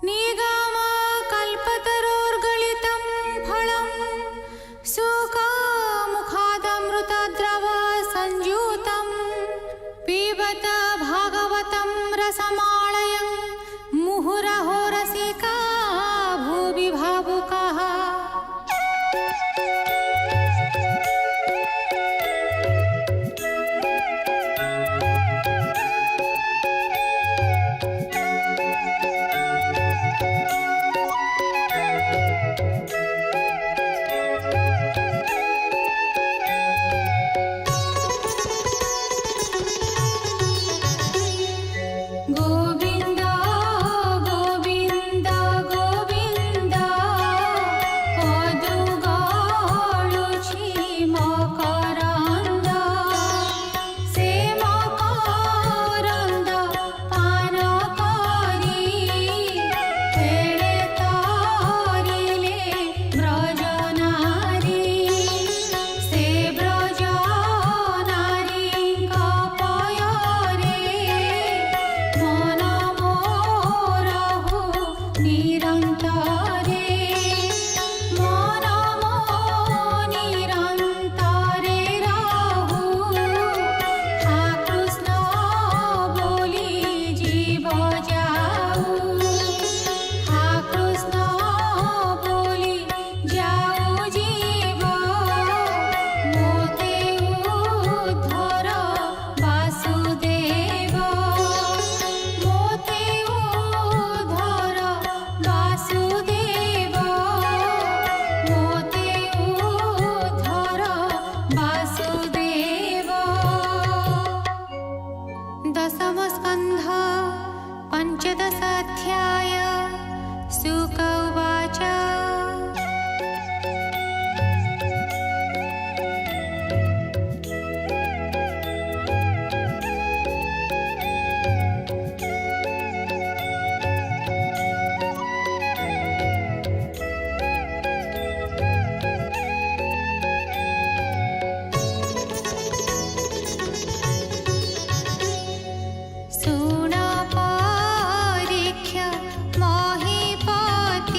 निगमकल्पतरोर्गलितं फलं सुखमुखादमृतद्रव संयुतं पिबत भागवतं रसमालयं मुहुरहो रसिका भुवि भावुकाः। गोविन्द गोविन्द गोविन्द पदुगाळुछि मकरन्द से मकरन्द पान करि खेळे तरिले ब्रजनारी से ब्रजनारीଙ୍କ पୟରେ मन मोरहु निरन्तरे मन मो निरन्तरे रहु हा कृष्ण बोली जीव जाऊ हा कृष्ण बोली जाऊ जीव मोते उद्धर वासुदेव मोते उद्धर वासुदेव मोते उद्धर वासुदेव। दशमस्कन्ध पञ्चदशाध्याय शुक उवाच शृण परीक्ष्य महीपति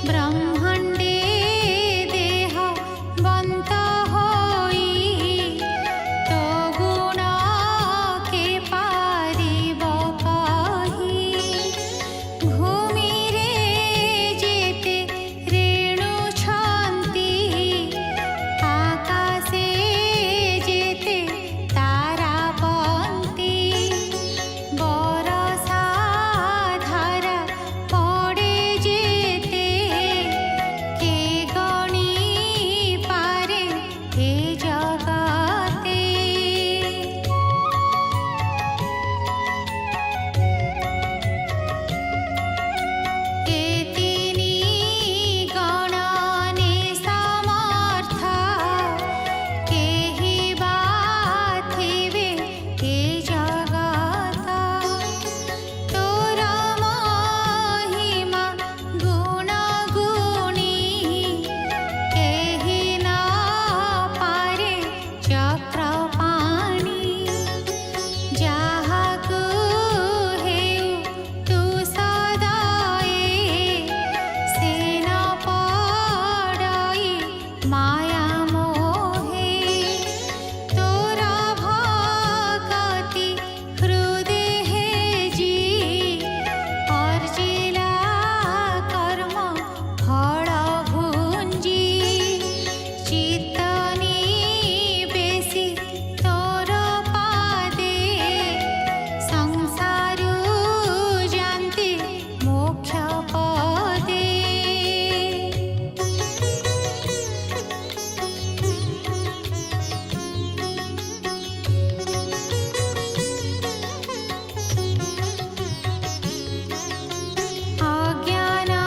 ब्रह्माण्डे देह बन्त होई तो गुण के पारिब कही भूमि रे जेते रेणु छन्ति आकाशे जेते तारा बन्ति बरसा धारा पड़े जेते के गणी पारे हे जगते केतिनी गणने समर्थ केहि बा थिबे हे जगत तोर महिमा गुण गुणी केहि न पारे चक्रपाणि ଯାହାକୁ ହେଉ ତୁ ସଦାଏ ସେ ନ ପଡ଼ଇ ମାୟା ମୋହେ ତୋର ଭଗତି ହୃଦେ ଜି अर्जिला कर्म फल भुंजी चित्तनी बेसी तोर पादे संसारु जानते मोक्ष पदे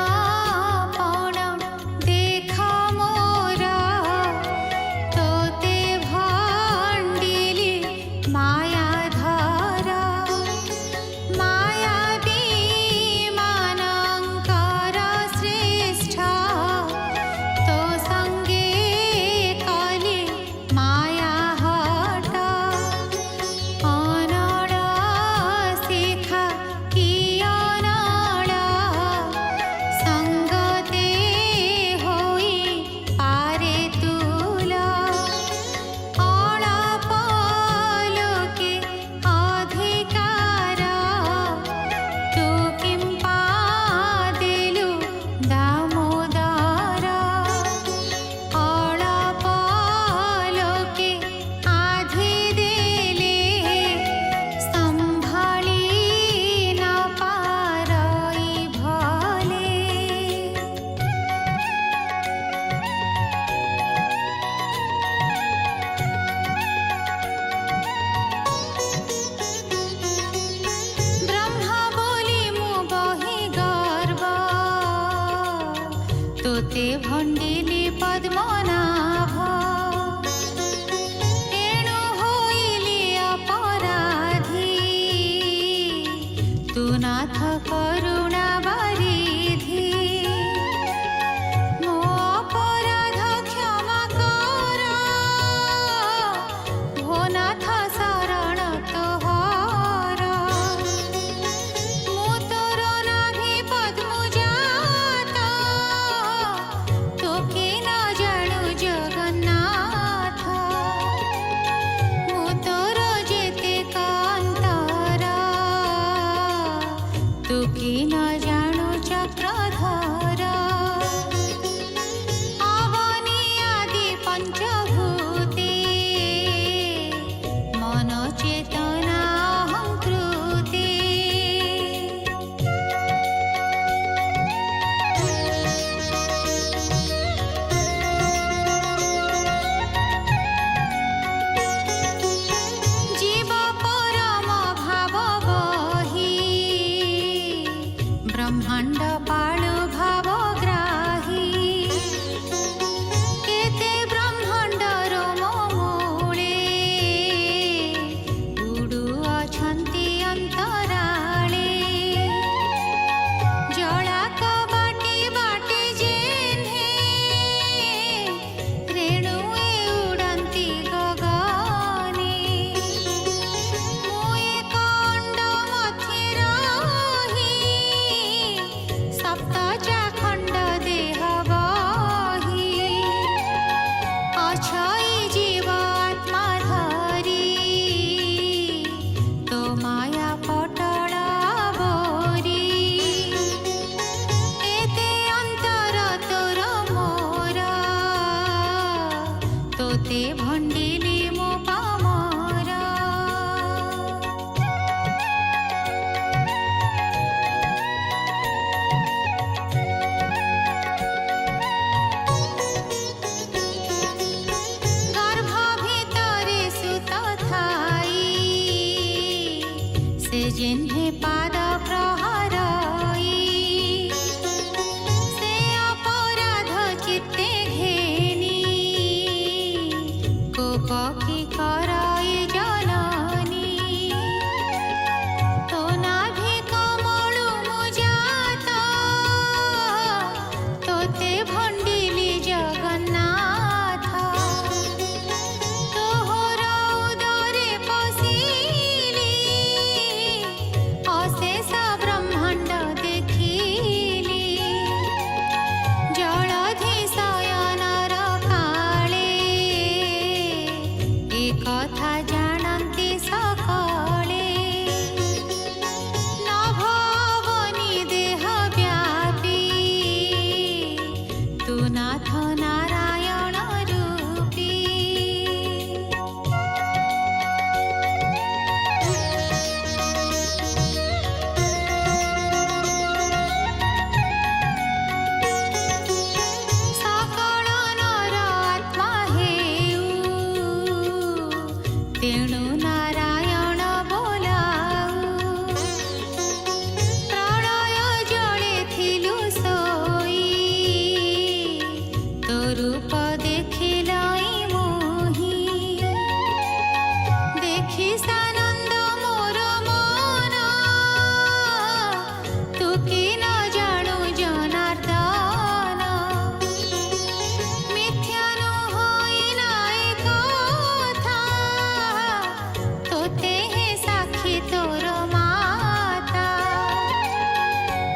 अज्ञानपण देख मोरा तोते भंडिली मायाधर मायावी मानंकर श्रेष्ठ तो संगे कले माया हट अनड़ शिखा कि अनड़ संगते होई पारे तुला अळप लोके अधिकार तू किंपा देलु दामोदर अळप लोके आधी देले संभाळी न पारई भले ब्रह्मा बोली मु बहि गर्व तोते भंडिली पद्मनाभ एणु होइली अपराधी तू नाथ करुणा बारिधि मो अपराध क्षमा कर भो नाथ शरण तोहर मु तोर नाभि पद्म जात तोके न जाणु तोते भंडिली मो पामरा गर्भ भितरे सुत थाई से जिन्हे पाद प्रहराई से अपराध चित्ते घेनी कोप की कराई जननी तो नाभि कमलु मुजात तोते भंडिली जगन्नाथ तोहर उदरे पशिली अशेष ब्रह्मांड देखिली जलधि शयनर काले ए कथा जानन्ति सकले नभवनि देह व्यापी तु नाथ नारायण रूपी सकल नर आत्मा हेउ तेणु नारायण बोलाउ प्रलय जले थिलु सोई तो रूप देखिलाई मोहि देखि सानंद मोर मन तू कि न जाणु जनार्दन मिथ्या नुहई नाई कथा तोते हे साक्षी तोर माता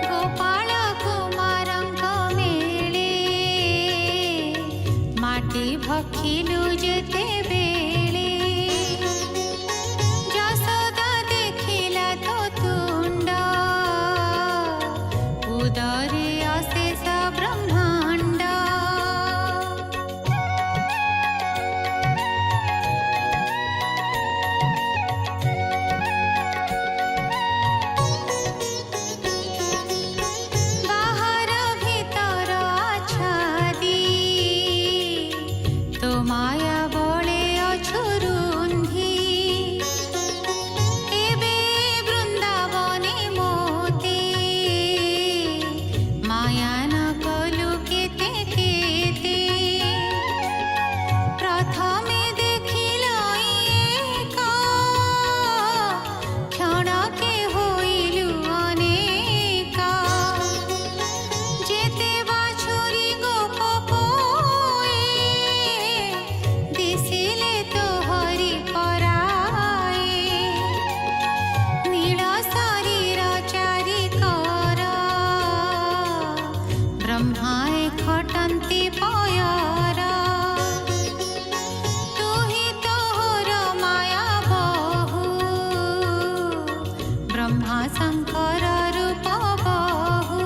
गोपाल कुमारंक मेले माटी भक्षिलु जेते बेले यशोदा देखिला तो तुंड उदरे अशेष ब्रह्मांड बाहर भीतर आच्छादी तो माया बले अछुरुंधी एबे वृंदावने मोते माया न कलु केते केते प्रथमे देखिलाई एका क्षणके होइलु अनेका जेते बाछुरी गोप पोए दिसिले तो हरि पराए नील शरीर चारिकर ब्रह्माए खटन्ति पयर तू ही तोहर माया बहु ब्रह्मा शंकर रूप बहु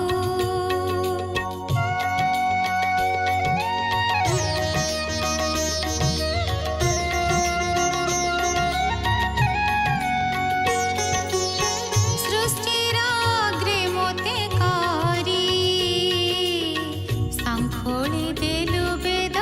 सृष्टिर अग्रे मोते करी शंखोली देलु वेद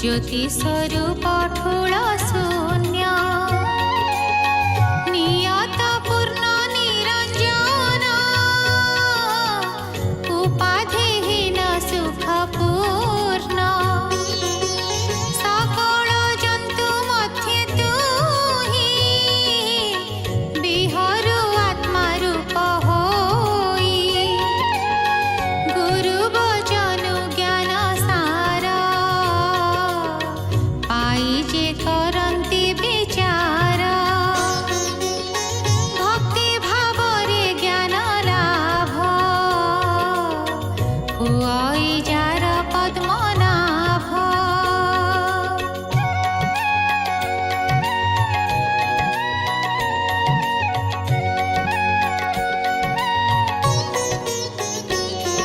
ज्योति स्वरूप ठुल शून्य नियत पूर्ण निरंजन उपाधिहीन सुख पूर्ण सकल जंतु मध्य तू ही बिहरु आत्मा रूप होई गुरु बचनु ज्ञान सार पाई जे करंती विचार भक्ति भाव रे ज्ञान लाभ हुई जार पद्मनाभ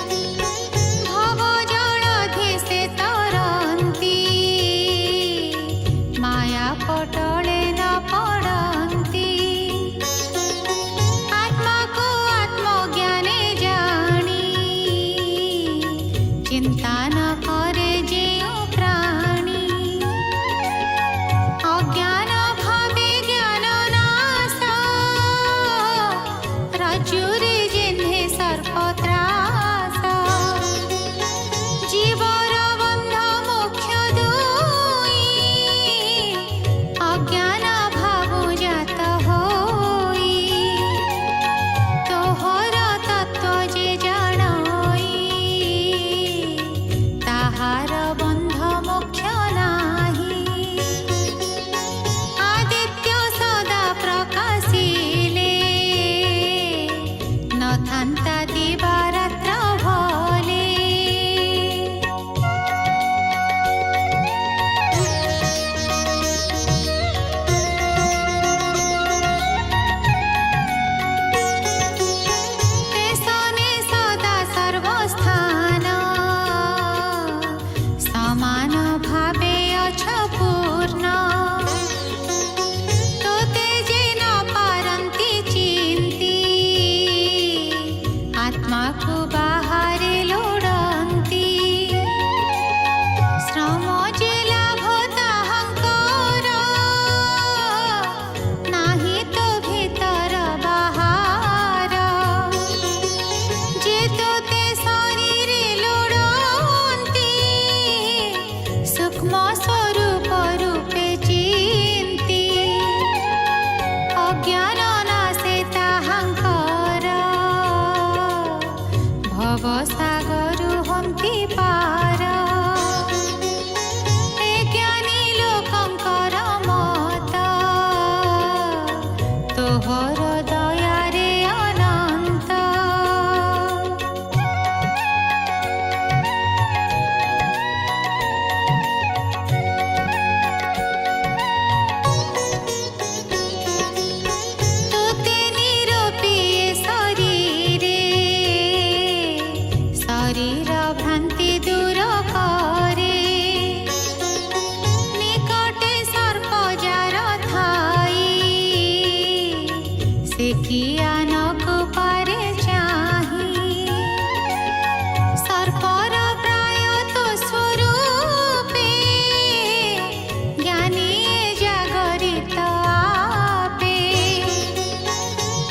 भव जलधि से तरंती माया पटले न पड़ंती आत्मा को आत्मज्ञाने जानी चिंता न करे जेउ प्राणी अज्ञान भावे ज्ञान नाश रज्जुरे जेन्हे सर्प त्रास जीवर बंध मोक्ष दुई अज्ञान भाव जात होई तोहर तत्व जे जानई ताहार बंध मोक्ष नाही आदित्य सदा प्रकाशिले न थांता दिवारात्र भले तेसने सदा सर्वस्थान समान भावे अछ पूर्ण तोते जे न पारंती चिंती आत्मा को बाहरे लोड़ंती श्रम जे लाभ ताहांकर नाही तो भीतर बाहर जे तोते शरीरे लोड़ंती सूक्ष्म स्वरूप रूपे चिंती अज्ञान नाशे ताहांकर भवसागर हंती पार ए ज्ञानी लोकंकर मत तोहर दयारे अनंत तोते निरोपिए शरीरे शरीर भ्रांति दूर करे निकटे सर्प जार थाई से किया न कुपारे चाही सर्पर प्राय तो स्वरूपे ज्ञानी जागरित आपे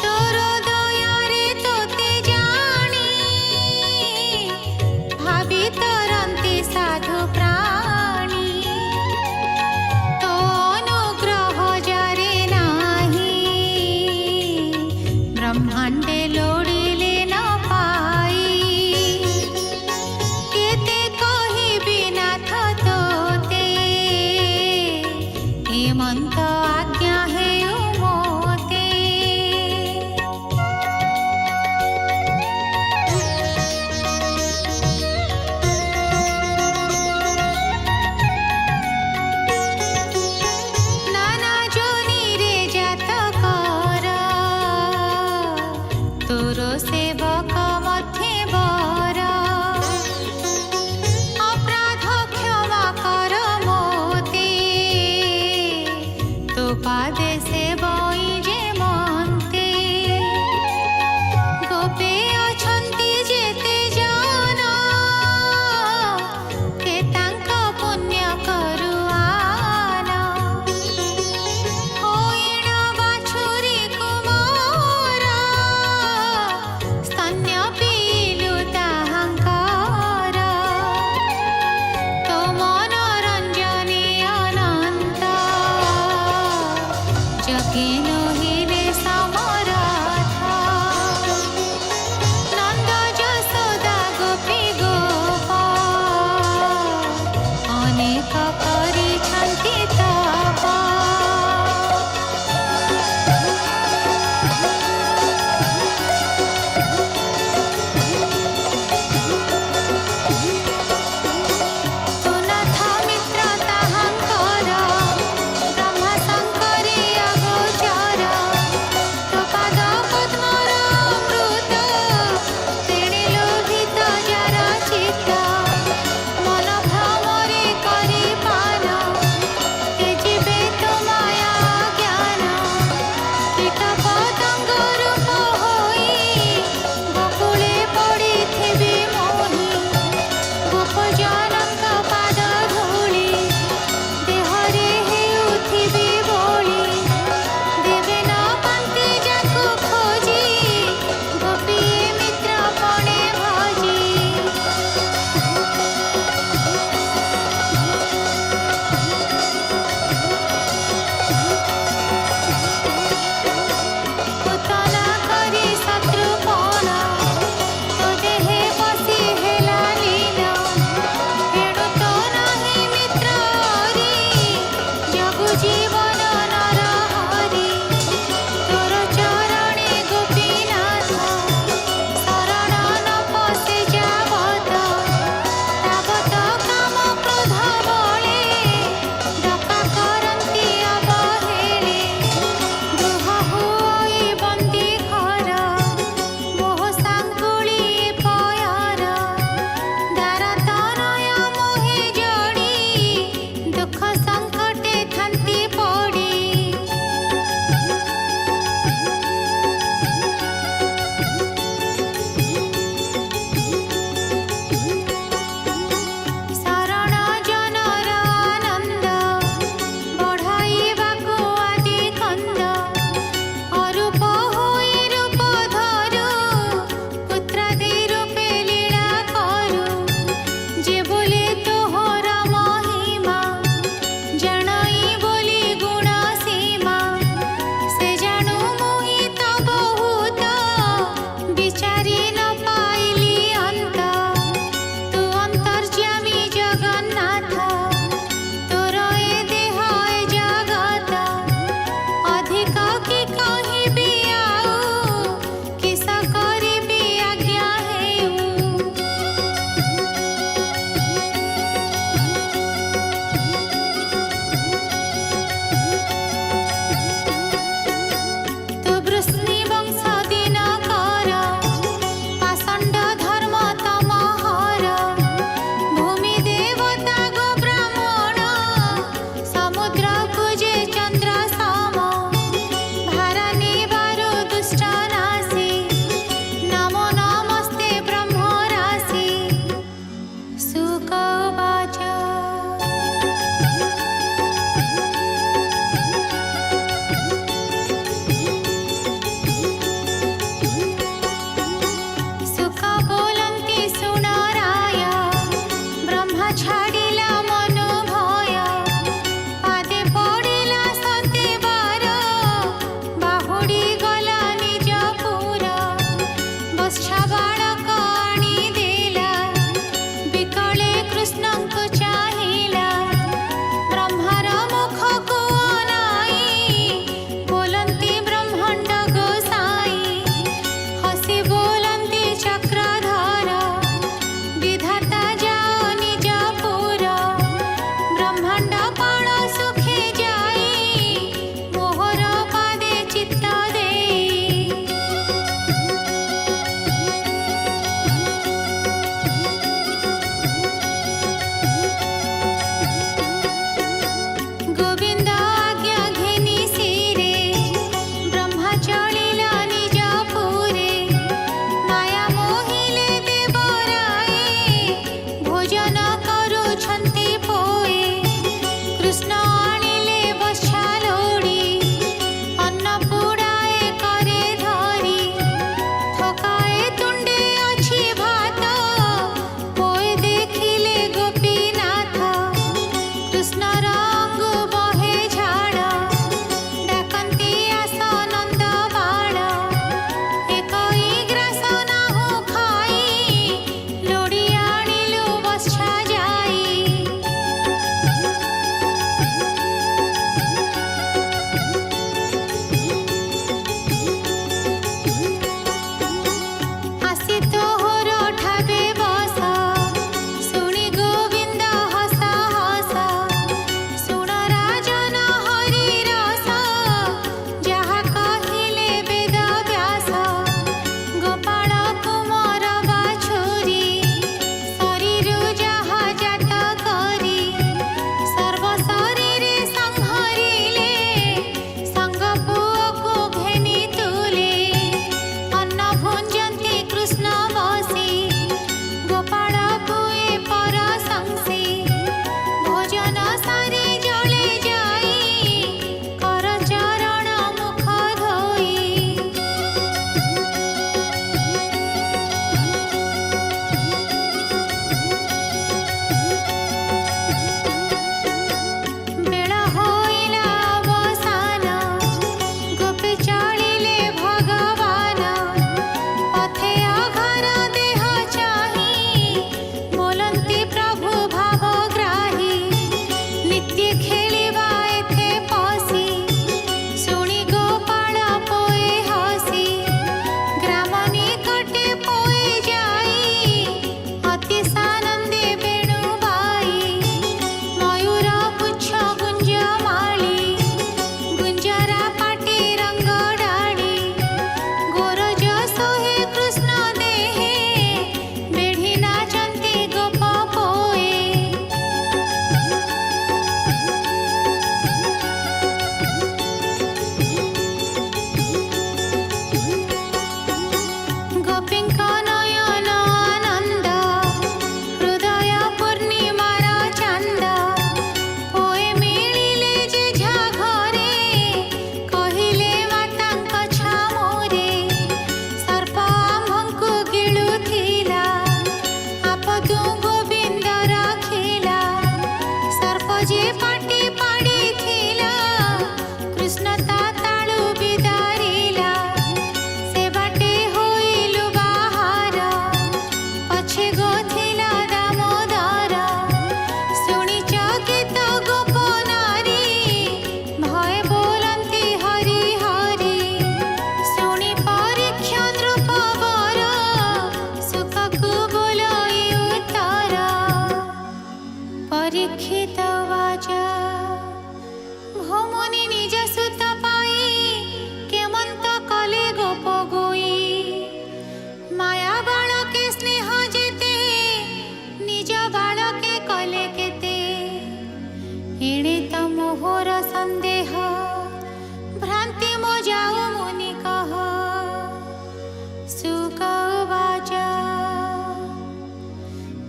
तोर दयारे तोते जानी भावी तरंती साधु प्राणी तो अनुग्रह जारे नाही ब्रह्मांडे लोड़िले न पाई केते कहिबि नाथ तोते हेमंत आज्ञा हेउ मोते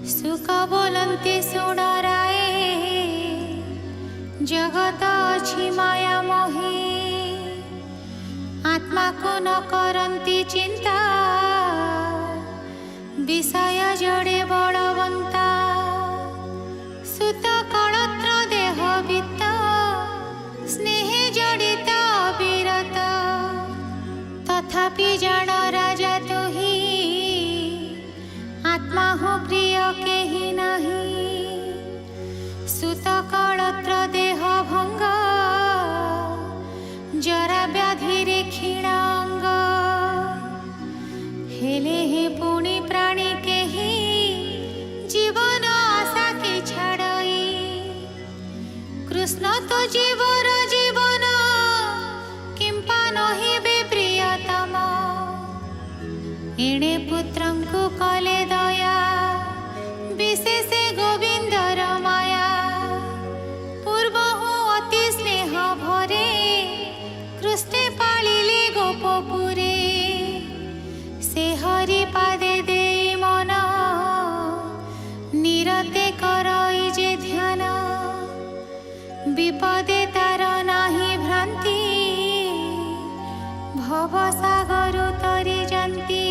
सुख बोलन्ति सुडराए जगत अछि माया मोहि आत्मा को न करन्ति चिंता विषय जड़े बलवंता सुत कलत्र देह वित्त स्नेह जड़ित अविरत तथापि जान राजा तुही आत्मा हो प्रिय केहि नहीं सुत कलत्र देह भंग जरा व्याधि क्षीण अंग हेले हे पुणी प्राणी केहि जीवन आशा के छाड़ई कृष्ण तो जीवर जीवन किंपा नही बे प्रियतम एणे पुत्रंकु कले दया विशेष गोविंदर माया पूर्वहु अति स्नेह भरे कृष्णे पालिले गोपपुरे से हरि पादे दे मन निरते करई जे ध्यान विपदे तार नाही भ्रांति भवसागर तरी जाती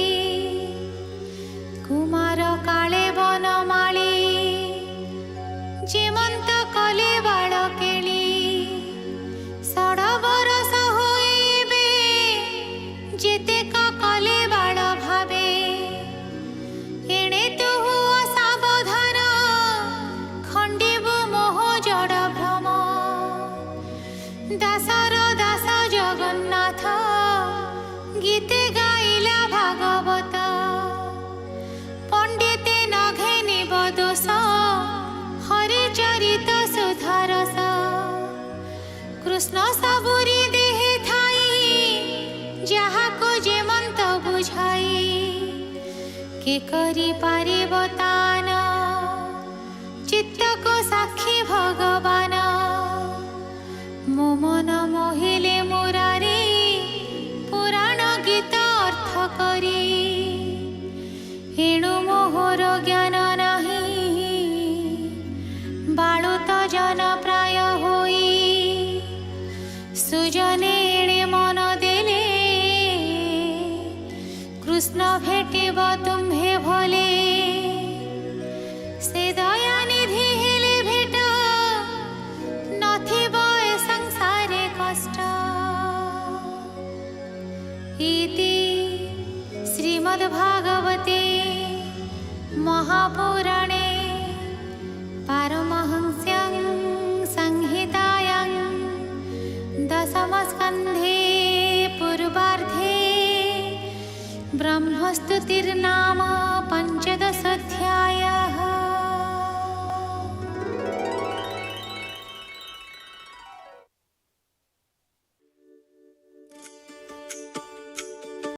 कुमार काले बनमाली जेमंत कले बाळ केली 16 बरस होइबे जेतेक कले बाळ भावे एणे तु असावधान खंडिबु मोह जड़ भ्रम दासर दास जगन्नाथ गीते गाइला भागवत पंडिते नघे निब दोष हरि चरित सुधरस कृष्ण सबुरी देहे थाई जहाको जेमंत बुझाई के करी पारिब तान चित्त को साक्षी भगवान मो मन मोहिले मुरारी पुराण गीत अर्थ करी एणु मोहर ज्ञान नाही बाळुत जन प्राय होई सुजने एणे मन देले कृष्ण भेटिब तुम्हे भले से दया निधि हेले भेट नथिब ए संसारे कष्ट इति श्रीमद्भागवते महापुराणे पारमहंस्यां संहितायां दशमस्कन्धे पूर्वार्धे ब्रह्मस्तुतिर्नाम 15 अध्यायः।